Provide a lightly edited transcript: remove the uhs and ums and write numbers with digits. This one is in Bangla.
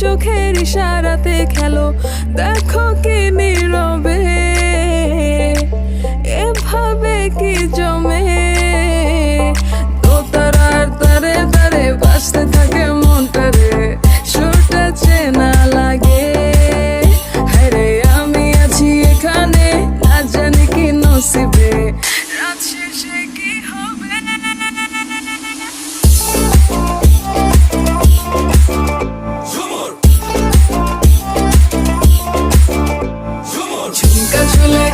চোখের ইশারাতে খেলো, দেখো কি নীরবে এভাবে কি জমে। দোতারার তারে তারে বাজতে থাকে মনটারে, সুরটা চেনা লাগে। হায়রে আমি আছি এখানে, না জানি কি নসিবে, রাত শেষে কি হবে। ঝুমকা ঝুলে